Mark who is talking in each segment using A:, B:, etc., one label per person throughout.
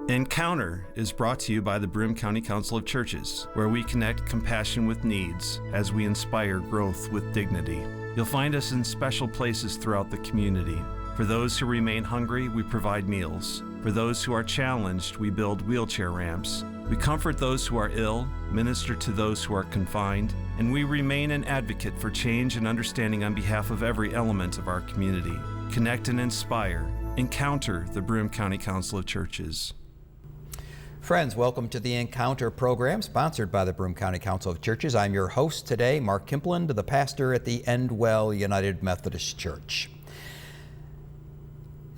A: Encounter is brought to you by the Broome County Council of Churches, where we connect compassion with needs as we inspire growth with dignity. You'll find us in special places throughout the community. For those who remain hungry, we provide meals. For those who are challenged, we build wheelchair ramps. We comfort those who are ill, minister to those who are confined, and we remain an advocate for change and understanding on behalf of every element of our community. Connect and inspire. Encounter the Broome County Council of Churches.
B: Friends, welcome to the Encounter program sponsored by the Broome County Council of Churches. I'm your host today, Mark Kimpland, the pastor at the Endwell United Methodist Church.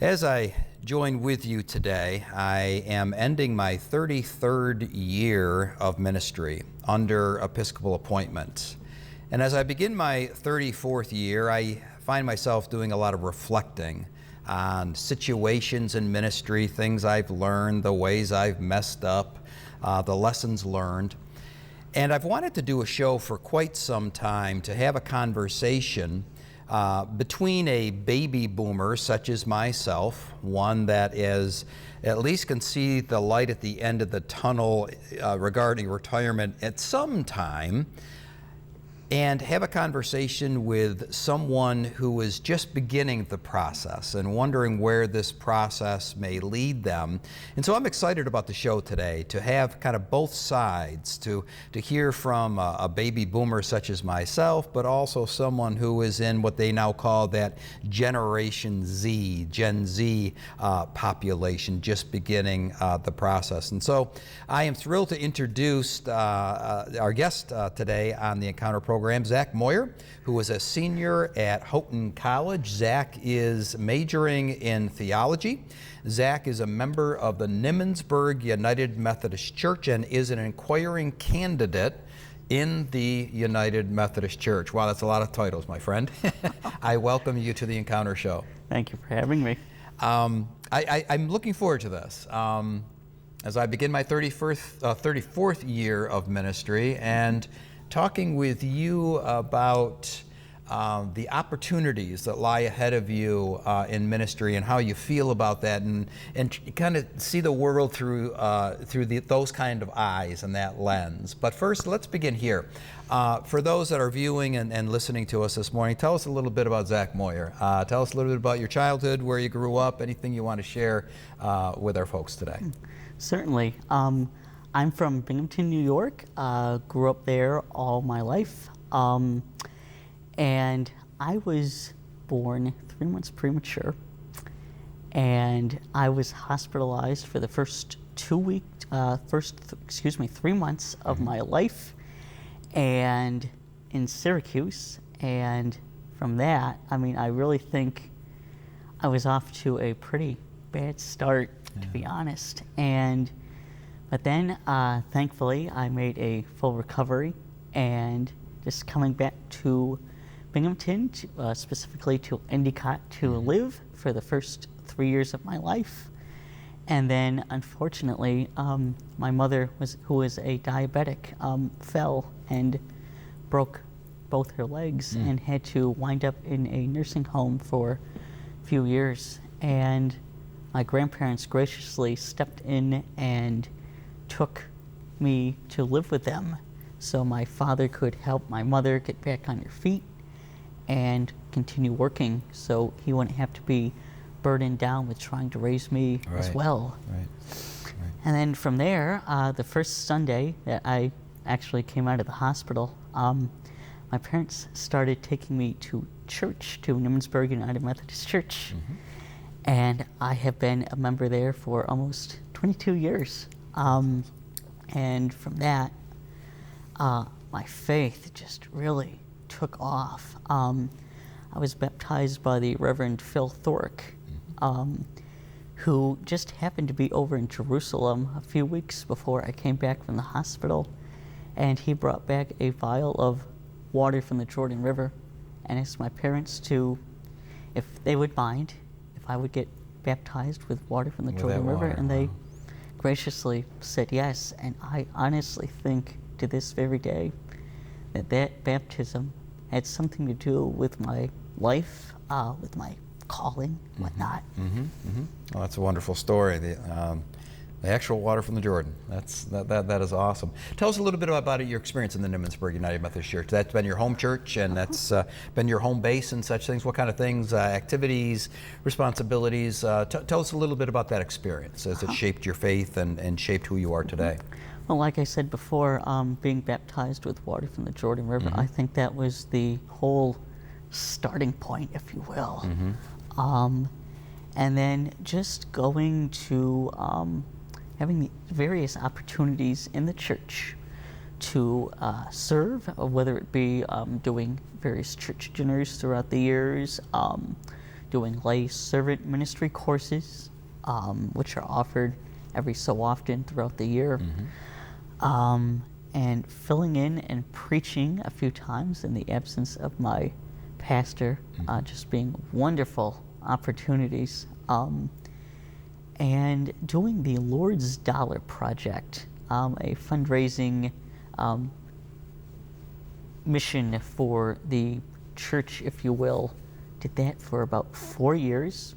B: As I join with you today, I am ending my 33rd year of ministry under Episcopal appointment. And as I begin my 34th year, I find myself doing a lot of reflecting on situations in ministry, things I've learned, the ways I've messed up, the lessons learned. And I've wanted to do a show for quite some time to have a conversation between a baby boomer such as myself, one that is at least can see the light at the end of the tunnel regarding retirement at some time, and have a conversation with someone who is just beginning the process and wondering where this process may lead them. And so I'm excited about the show today, to have kind of both sides, to hear from a baby boomer such as myself, but also someone who is in what they now call that Generation Z, Gen Z population, just beginning the process. And so I am thrilled to introduce our guest today on the Encounter program, Zach Moyer, who is a senior at Houghton College. Zach is majoring in theology. Zach is a member of the Nimmonsburg United Methodist Church and is an inquiring candidate in the United Methodist Church. Wow, that's a lot of titles, my friend. I welcome you to the Encounter Show.
C: Thank you for having me.
B: I'm looking forward to this. As I begin my 34th year of ministry, and talking with you about the opportunities that lie ahead of you in ministry and how you feel about that, and kind of see the world through those kind of eyes and that lens. But first, let's begin here. For those that are viewing and listening to us this morning, tell us a little bit about Zach Moyer. Tell us a little bit about your childhood, where you grew up, anything you want to share with our folks today.
C: Certainly. I'm from Binghamton, New York. Grew up there all my life. And I was born 3 months premature. And I was hospitalized for the first 3 months of my life, and in Syracuse. And from that, I mean, I really think I was off to a pretty bad start, to be honest. But then, thankfully, I made a full recovery, and just coming back to Binghamton, specifically to Endicott, to live for the first 3 years of my life. And then, unfortunately, my mother, who was a diabetic, fell and broke both her legs and had to wind up in a nursing home for a few years. And my grandparents graciously stepped in and took me to live with them, so my father could help my mother get back on her feet and continue working, so he wouldn't have to be burdened down with trying to raise me as well. Right. And then from there, the first Sunday that I actually came out of the hospital, my parents started taking me to church, to Nimmonsburg United Methodist Church. And I have been a member there for almost 22 years. And from that, my faith just really took off. I was baptized by the Reverend Phil Thork, who just happened to be over in Jerusalem a few weeks before I came back from the hospital. And he brought back a vial of water from the Jordan River and asked my parents if they would mind if I would get baptized with water from the Jordan River. And they graciously said yes. And I honestly think to this very day that baptism had something to do with my life, with my calling, whatnot.
B: Well, that's a wonderful story. The actual water from the Jordan. That is awesome. Tell us a little bit about your experience in the Nimmonsburg United Methodist Church. That's been your home church, and that's been your home base and such things. What kind of things, activities, responsibilities? Tell us a little bit about that experience as it shaped your faith and shaped who you are today.
C: Well, like I said before, being baptized with water from the Jordan River, I think that was the whole starting point, if you will. And then just going to having the various opportunities in the church to serve, whether it be doing various church dinners throughout the years, doing lay servant ministry courses, which are offered every so often throughout the year, and filling in and preaching a few times in the absence of my pastor, just being wonderful opportunities. And doing the Lord's Dollar Project, a fundraising mission for the church, if you will. Did that for about 4 years,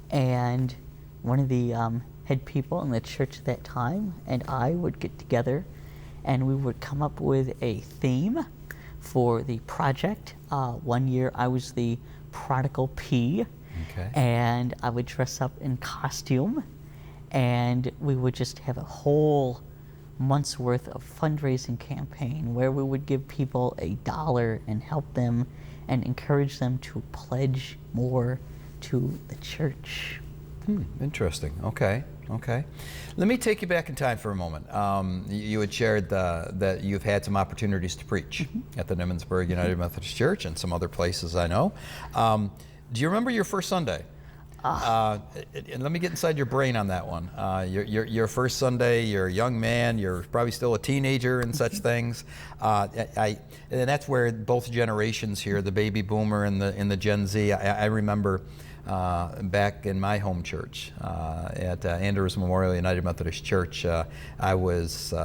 C: and one of the head people in the church at that time and I would get together and we would come up with a theme for the project. One year I was the prodigal P.
B: Okay.
C: And I would dress up in costume, and we would just have a whole month's worth of fundraising campaign where we would give people $1 and help them and encourage them to pledge more to the church.
B: Interesting. Okay. Let me take you back in time for a moment. You had shared that you've had some opportunities to preach at the Nimmonsburg United Methodist Church and some other places I know. Do you remember your first Sunday? And let me get inside your brain on that one. Your first Sunday, you're a young man, you're probably still a teenager and such things. And that's where both generations here, the baby boomer and the Gen Z, I remember back in my home church at Andrews Memorial United Methodist Church, I was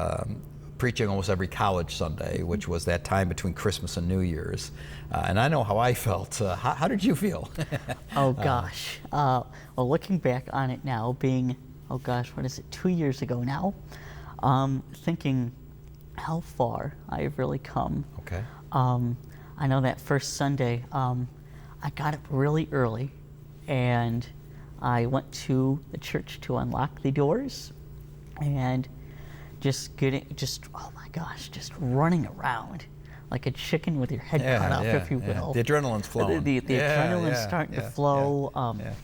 B: preaching almost every college Sunday, which was that time between Christmas and New Year's. And I know how I felt. How did you feel?
C: Oh gosh. Well, looking back on it now, being, oh gosh, what is it, 2 years ago now, thinking how far I have really come.
B: Okay.
C: I know that first Sunday, I got up really early and I went to the church to unlock the doors and just oh my gosh, just running around like a chicken with your head cut off, if you will.
B: The adrenaline's flowing.
C: The adrenaline's starting to flow.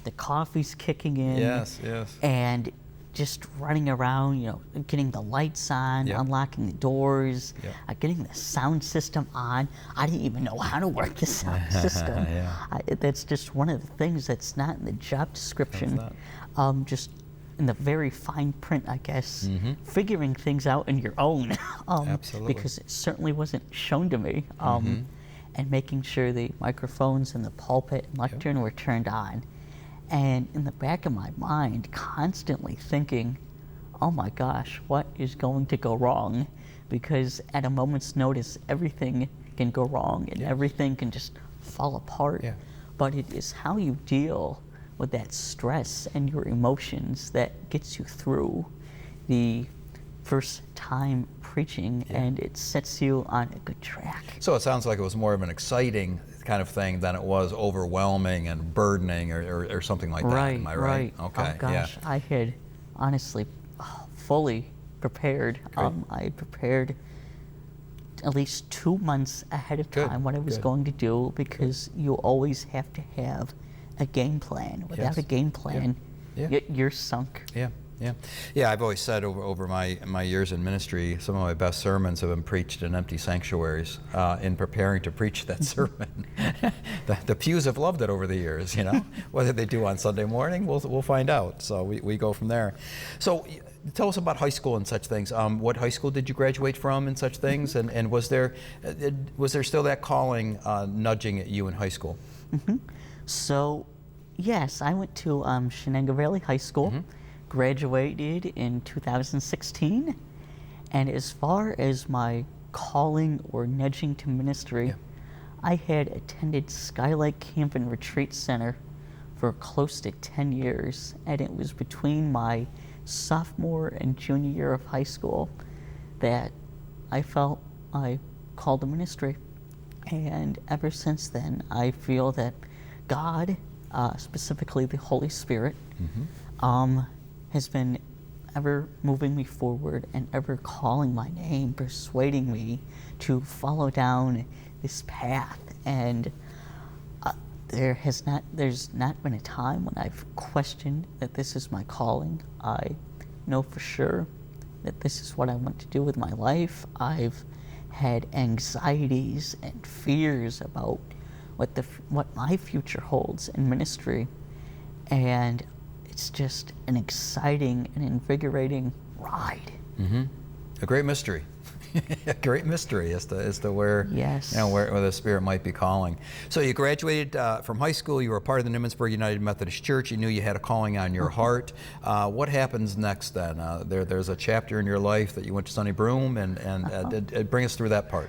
C: The coffee's kicking in.
B: Yes.
C: And just running around, getting the lights on, unlocking the doors, getting the sound system on. I didn't even know how to work the sound system. That's just one of the things that's not in the job description. Just in the very fine print, I guess, figuring things out on your own.
B: Absolutely.
C: Because it certainly wasn't shown to me. And making sure the microphones and the pulpit and lectern were turned on. And in the back of my mind, constantly thinking, oh my gosh, what is going to go wrong? Because at a moment's notice, everything can go wrong and everything can just fall apart. But it is how you deal with that stress and your emotions that gets you through the first time preaching, and it sets you on a good track.
B: So it sounds like it was more of an exciting kind of thing than it was overwhelming and burdening or something like that. Am I right? Okay.
C: Oh gosh, I had honestly fully prepared. I had prepared at least 2 months ahead of time what I was going to do, because you always have to have a game plan. Without a game plan, you're sunk.
B: Yeah, I've always said over my years in ministry, some of my best sermons have been preached in empty sanctuaries in preparing to preach that sermon. The pews have loved it over the years, Whether they do on Sunday morning, we'll find out. So we go from there. So tell us about high school and such things. What high school did you graduate from and such things? And was there still that calling nudging at you in high school?
C: So, yes, I went to Shenango Valley High School, graduated in 2016, and as far as my calling or nudging to ministry, I had attended Skylight Camp and Retreat Center for close to 10 years, and it was between my sophomore and junior year of high school that I felt I called to ministry. And ever since then, I feel that God, specifically the Holy Spirit, has been ever moving me forward and ever calling my name, persuading me to follow down this path. And there's not been a time when I've questioned that this is my calling. I know for sure that this is what I want to do with my life. I've had anxieties and fears about what my future holds in ministry, and it's just an exciting and invigorating ride.
B: A great mystery. A great mystery as to where,
C: Yes.
B: where the Spirit might be calling. So you graduated from high school. You were part of the Nimmonsburg United Methodist Church. You knew you had a calling on your heart. What happens next then? There's a chapter in your life that you went to Sunny Broom, and bring us through that part.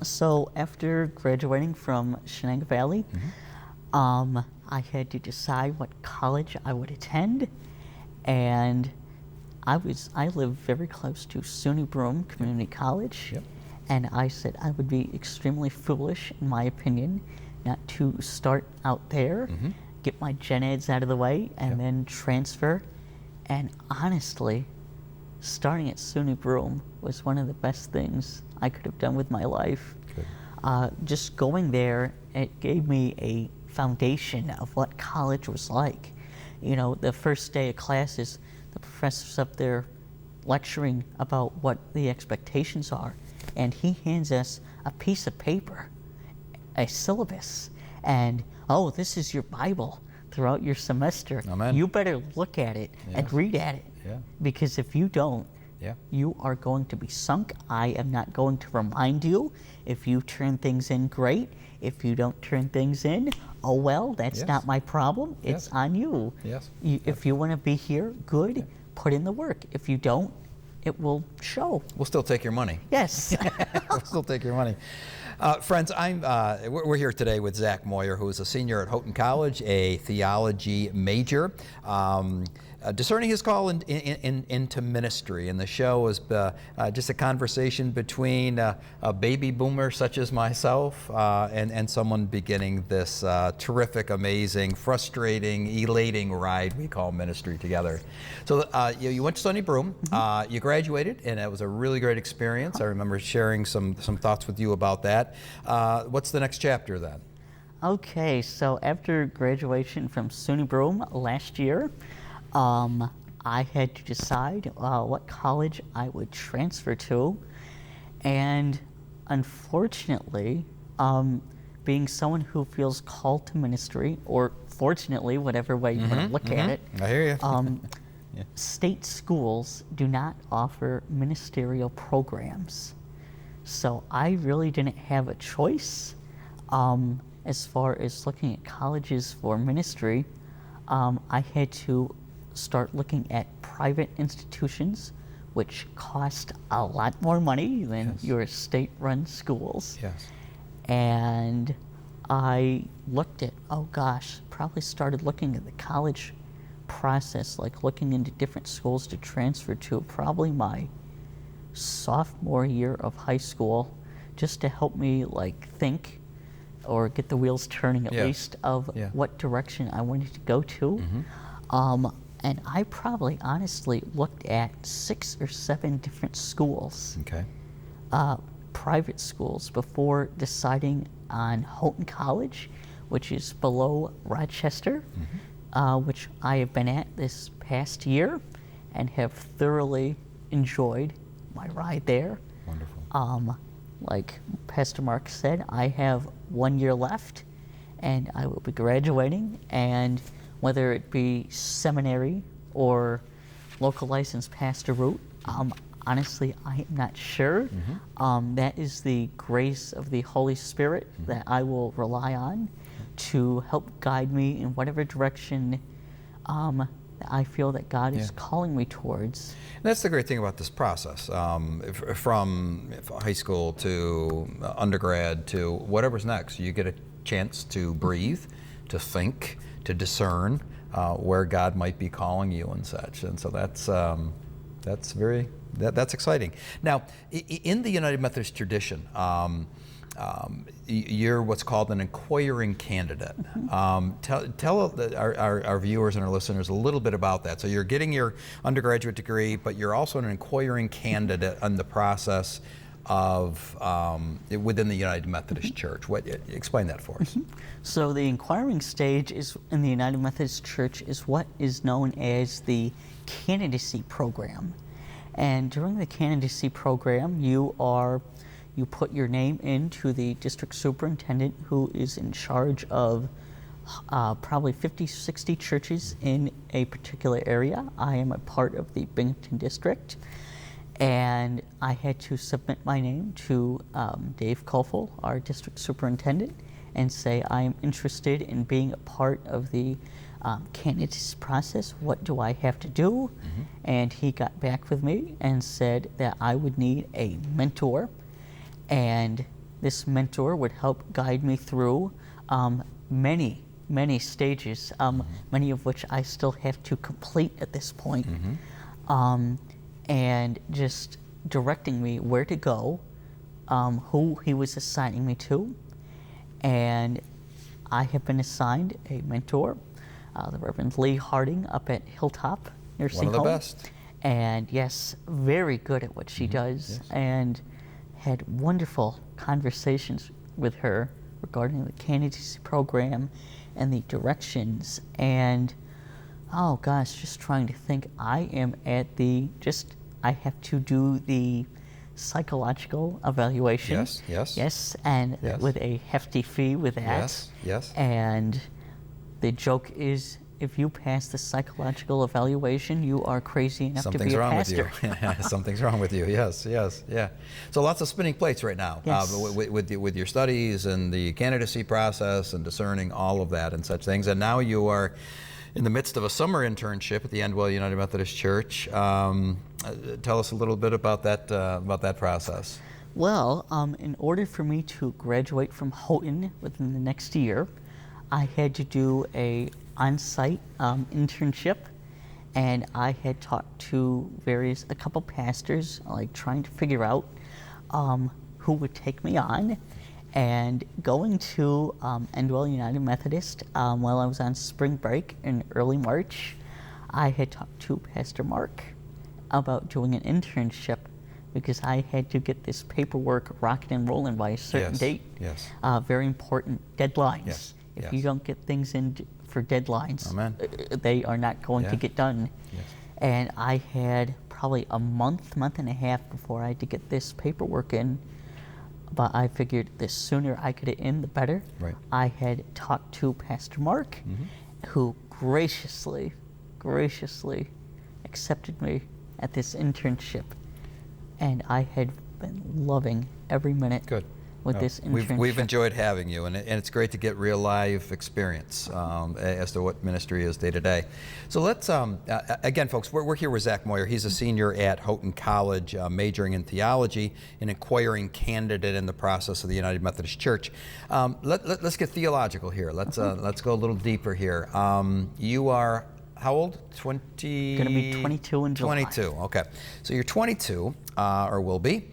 C: So after graduating from Shenango Valley, I had to decide what college I would attend, and I live very close to SUNY Broome Community College, and I said I would be extremely foolish, in my opinion, not to start out there, get my gen eds out of the way, and then transfer. And honestly, starting at SUNY Broome was one of the best things I could have done with my life. Just going there, it gave me a foundation of what college was like. You know, the first day of classes, the professor's up there lecturing about what the expectations are, and he hands us a piece of paper, a syllabus, and, oh, this is your Bible throughout your semester.
B: Amen.
C: You better look at it and read at it, because if you don't, you are going to be sunk. I am not going to remind you. If you turn things in, great. If you don't turn things in, oh well, that's not my problem. It's on you. If you want to be here, good. Put in the work. If you don't, it will show.
B: We'll still take your money.
C: Yes.
B: We'll still take your money. Friends, we're here today with Zach Moyer, who is a senior at Houghton College, a theology major, discerning his call into ministry. And the show is just a conversation between a baby boomer such as myself and someone beginning this terrific, amazing, frustrating, elating ride we call ministry together. So you went to Sunny Broome, you graduated, and it was a really great experience. I remember sharing some thoughts with you about that. What's the next chapter then?
C: Okay, so after graduation from SUNY Broome last year, I had to decide what college I would transfer to, and unfortunately, being someone who feels called to ministry, or fortunately, whatever way you want to look at it,
B: I hear you.
C: state schools do not offer ministerial programs. So I really didn't have a choice as far as looking at colleges for ministry. I had to start looking at private institutions, which cost a lot more money than your state-run schools. And I looked at, probably started looking at the college process, like looking into different schools to transfer to, probably my sophomore year of high school, just to help me think or get the wheels turning at least of what direction I wanted to go to. And I probably honestly looked at 6 or 7 different schools, private schools, before deciding on Houghton College, which is below Rochester, which I have been at this past year and have thoroughly enjoyed my ride there.
B: Wonderful.
C: Like Pastor Mark said, I have 1 year left, and I will be graduating, and whether it be seminary or local licensed pastor route, honestly, I am not sure. That is the grace of the Holy Spirit that I will rely on to help guide me in whatever direction I feel that God is calling me towards.
B: And that's the great thing about this process. From high school to undergrad to whatever's next, you get a chance to breathe, to think, to discern, where God might be calling you and such. And so that's exciting. Now, in the United Methodist tradition, you're what's called an inquiring candidate. Tell our viewers and our listeners a little bit about that. So you're getting your undergraduate degree, but you're also an inquiring candidate in the process of within the United Methodist Church. Explain that for us.
C: So the inquiring stage is in the United Methodist Church is what is known as the candidacy program. And during the candidacy program, you put your name into the district superintendent, who is in charge of probably 50, 60 churches in a particular area. I am a part of the Binghamton district, and I had to submit my name to Dave Koffel, our district superintendent, and say I am interested in being a part of the candidacy process. What do I have to do? And he got back with me and said that I would need a mentor, and this mentor would help guide me through many stages, many of which I still have to complete at this point, and just directing me where to go, who he was assigning me to. And I have been assigned a mentor, the Reverend Lee Harding up at Hilltop Nursing Home.
B: One of the best.
C: And yes, very good at what she does, and had wonderful conversations with her regarding the candidacy program and the directions. And oh gosh, just trying to think, I am at I have to do the psychological evaluation.
B: Yes.
C: And with a hefty fee with that.
B: Yes.
C: And the joke is, if you pass the psychological evaluation, you are crazy enough to be a pastor.
B: Something's wrong with you. Yes. So lots of spinning plates right now, with your studies and the candidacy process and discerning all of that and such things. And now you are in the midst of a summer internship at the Endwell United Methodist Church. Tell us a little bit about that process.
C: Well, in order for me to graduate from Houghton within the next year, I had to do a on-site internship, and I had talked to a couple pastors, like trying to figure out who would take me on. And going to Endwell United Methodist while I was on spring break in early March, I had talked to Pastor Mark about doing an internship, because I had to get this paperwork rocking and rolling by a certain date. Very important deadlines. If you don't get things in for deadlines, they are not going to get done. And I had probably a month and a half before I had to get this paperwork in. But I figured the sooner I get it in, the better. I had talked to Pastor Mark, who graciously accepted me at this internship. And I had been loving every minute with this internship.
B: We've enjoyed having you, and it's great to get real live experience as to what ministry is day to day. So let's, again, folks, we're here with Zach Moyer. He's a senior at Houghton College, majoring in theology, an inquiring candidate in the process of the United Methodist Church. Let's get theological here. Let's go a little deeper here. You are how old? 20?
C: Going to be 22 in July.
B: 22, okay. So you're 22, or will be.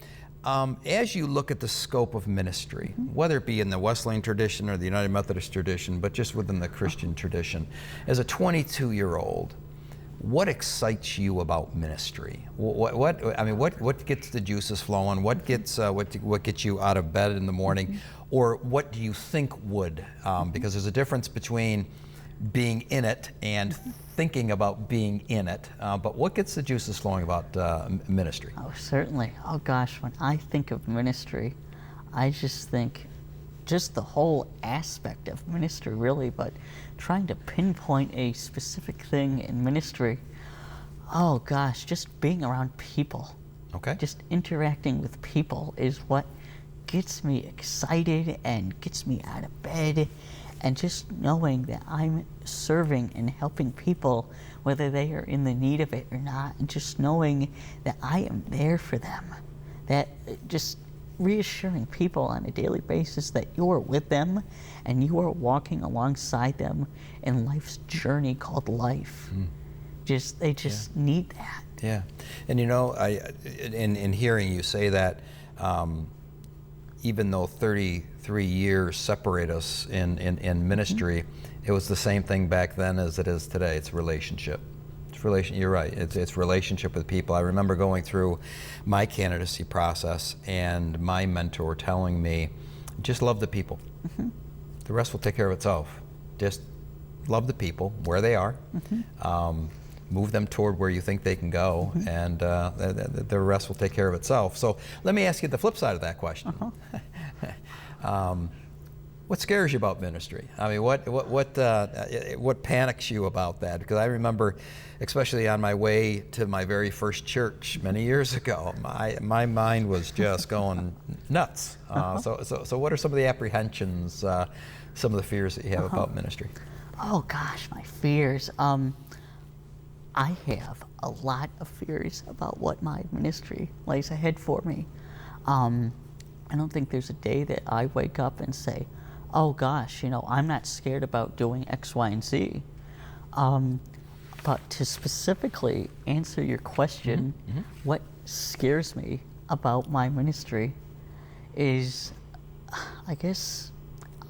B: As you look at the scope of ministry, whether it be in the Wesleyan tradition or the United Methodist tradition, but just within the Christian tradition, as a 22-year-old, what excites you about ministry? What gets the juices flowing? What gets you out of bed in the morning? Or what do you think would? Because there's a difference between being in it and thinking about being in it. But what gets the juices flowing about ministry?
C: Oh, certainly. Oh, gosh, when I think of ministry, I just think just the whole aspect of ministry, really, but trying to pinpoint a specific thing in ministry, oh, gosh, just being around people.
B: Okay.
C: Just interacting with people is what gets me excited and gets me out of bed. And just knowing that I'm serving and helping people, whether they are in the need of it or not, and just knowing that I am there for them, that just reassuring people on a daily basis that you are with them and you are walking alongside them in life's journey called life. They just need that.
B: Yeah, and in hearing you say that, even though 33 years separate us in ministry, it was the same thing back then as it is today. It's relationship. You're right. It's relationship with people. I remember going through my candidacy process and my mentor telling me, just love the people. The rest will take care of itself. Just love the people where they are. Move them toward where you think they can go, and the rest will take care of itself. So let me ask you the flip side of that question. What scares you about ministry? I mean, what panics you about that? Because I remember, especially on my way to my very first church many years ago, my mind was just going nuts. So what are some of the apprehensions, some of the fears that you have about ministry?
C: Oh gosh, my fears. I have a lot of fears about what my ministry lays ahead for me. I don't think there's a day that I wake up and say, oh gosh, I'm not scared about doing X, Y, and Z. But to specifically answer your question, what scares me about my ministry is, I guess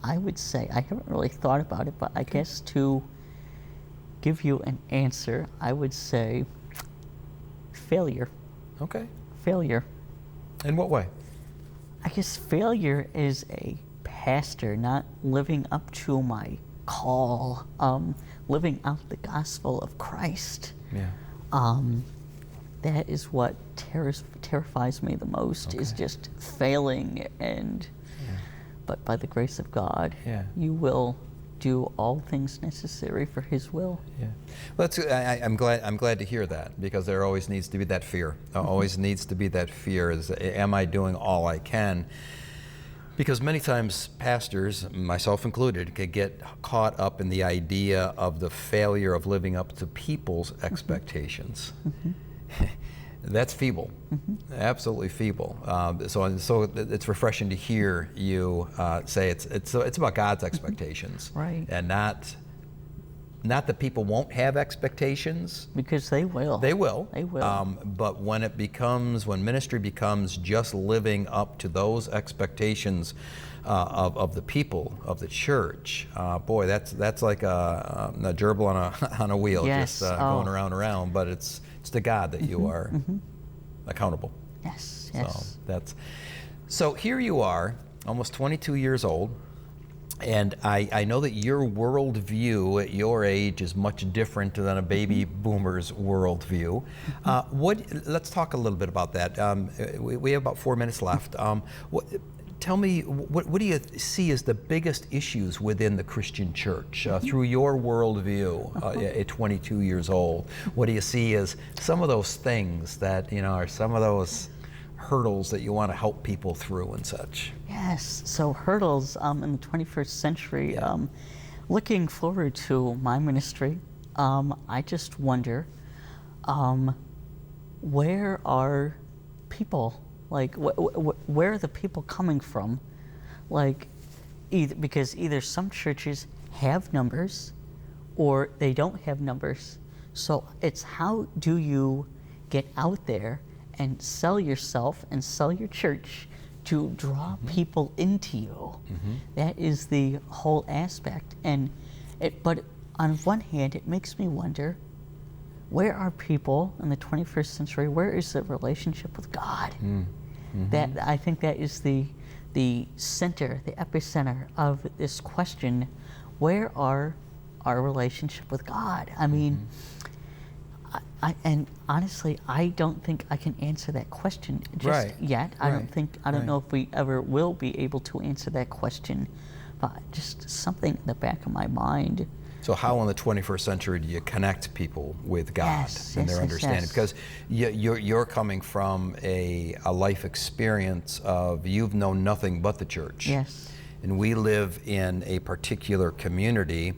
C: I would say, I haven't really thought about it, but I guess to give you an answer, I would say failure.
B: Okay.
C: Failure.
B: In what way?
C: I guess failure is a pastor not living up to my call, living out the gospel of Christ.
B: Yeah.
C: That is what terrifies me the most, is just failing. And but by the grace of God, you will do all things necessary for His will.
B: Yeah. Well, I'm glad to hear that, because there always needs to be that fear. Always needs to be that fear. Am I doing all I can? Because many times pastors, myself included, could get caught up in the idea of the failure of living up to people's expectations. That's feeble, absolutely feeble. So it's refreshing to hear you say it's about God's expectations,
C: right?
B: And not that people won't have expectations,
C: because they will.
B: They will.
C: They will.
B: But when ministry becomes just living up to those expectations of the people of the church, boy, that's like a gerbil on a wheel, just going around and around. But it's to God that you are accountable.
C: Yes.
B: So here you are, almost 22 years old. And I know that your worldview at your age is much different than a baby boomer's worldview. Let's talk a little bit about that. We have about 4 minutes left. Tell me, what do you see as the biggest issues within the Christian church through your worldview at 22 years old? What do you see as some of those things that are some of those hurdles that you want to help people through and such?
C: Yes, so hurdles in the 21st century. Looking forward to my ministry, I just wonder, where are people? Like, where are the people coming from? Like, because either some churches have numbers or they don't have numbers. So it's how do you get out there and sell yourself and sell your church to draw people into you. That is the whole aspect. But on one hand, it makes me wonder, where are people in the 21st century? Where is the relationship with God? That I think that is the center, the epicenter of this question. Where are our relationship with God? I mean, and honestly, I don't think I can answer that question just yet. I don't know if we ever will be able to answer that question, but just something in the back of my mind.
B: So how in the 21st century do you connect people with God and their understanding? Because you're coming from a life experience of you've known nothing but the church.
C: Yes.
B: And we live in a particular community.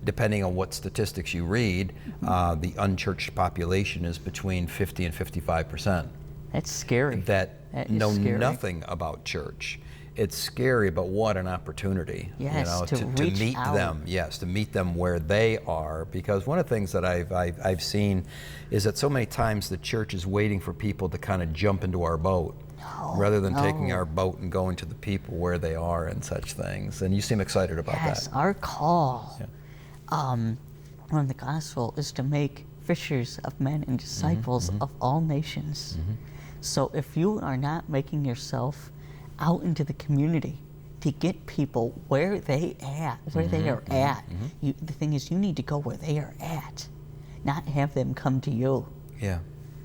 B: Depending on what statistics you read, the unchurched population is between 50 and 55%.
C: That's scary.
B: that
C: That is
B: know
C: scary.
B: nothing about church. It's scary, but what an opportunity,
C: Yes, to
B: to
C: reach
B: meet
C: out.
B: them. Yes, to meet them where they are. Because one of the things that I've seen is that so many times the church is waiting for people to kind of jump into our boat, rather than taking
C: no.
B: our boat and going to the people where they are and such things. And you seem excited about
C: Yes,
B: that.
C: our call
B: Yeah.
C: from the gospel is to make fishers of men and disciples of all nations. So if you are not making yourself out into the community to get people where they are at, the thing is, you need to go where they are at, not have them come to you.
B: Yeah.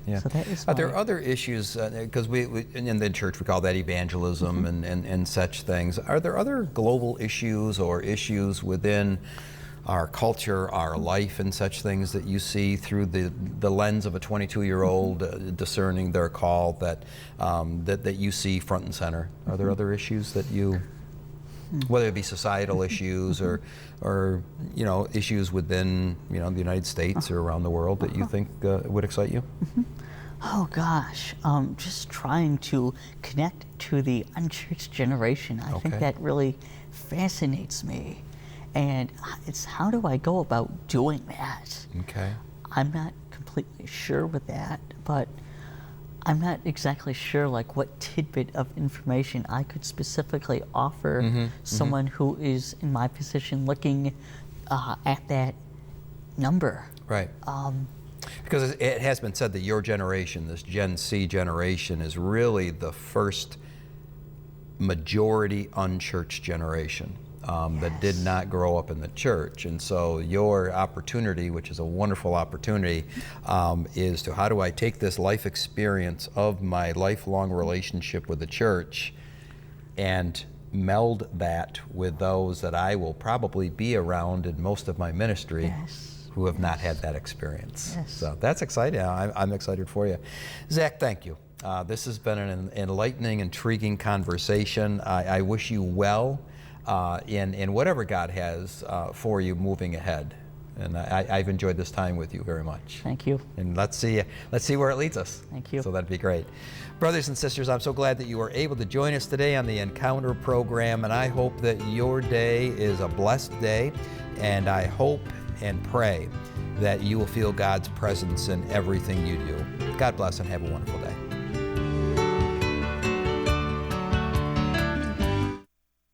B: Yeah.
C: So that is
B: Are there
C: my-
B: other issues, because we in the church we call that evangelism and such things. Are there other global issues or issues within our culture, our life, and such things that you see through the lens of a 22-year-old discerning their call that you see front and center? Are there other issues that you, whether it be societal issues or issues within the United States or around the world that you think would excite you?
C: Oh gosh, just trying to connect to the unchurched generation. I think
B: Okay.
C: that really fascinates me. And it's how do I go about doing that?
B: Okay.
C: I'm not completely sure with that, but I'm not exactly sure like what tidbit of information I could specifically offer someone who is in my position looking at that number.
B: Right. Because it has been said that your generation, this Gen C generation, is really the first majority unchurched generation that did not grow up in the church. And so your opportunity, which is a wonderful opportunity, is to how do I take this life experience of my lifelong relationship with the church and meld that with those that I will probably be around in most of my ministry who have not had that experience.
C: Yes.
B: So that's exciting. I'm excited for you. Zach, thank you. This has been an enlightening, intriguing conversation. I wish you well in whatever God has for you moving ahead. And I've enjoyed this time with you very much.
C: Thank you.
B: And let's see where it leads us.
C: Thank you.
B: So that'd be great. Brothers and sisters, I'm so glad that you were able to join us today on the Encounter program, and I hope that your day is a blessed day, and I hope and pray that you will feel God's presence in everything you do. God bless and have a wonderful day.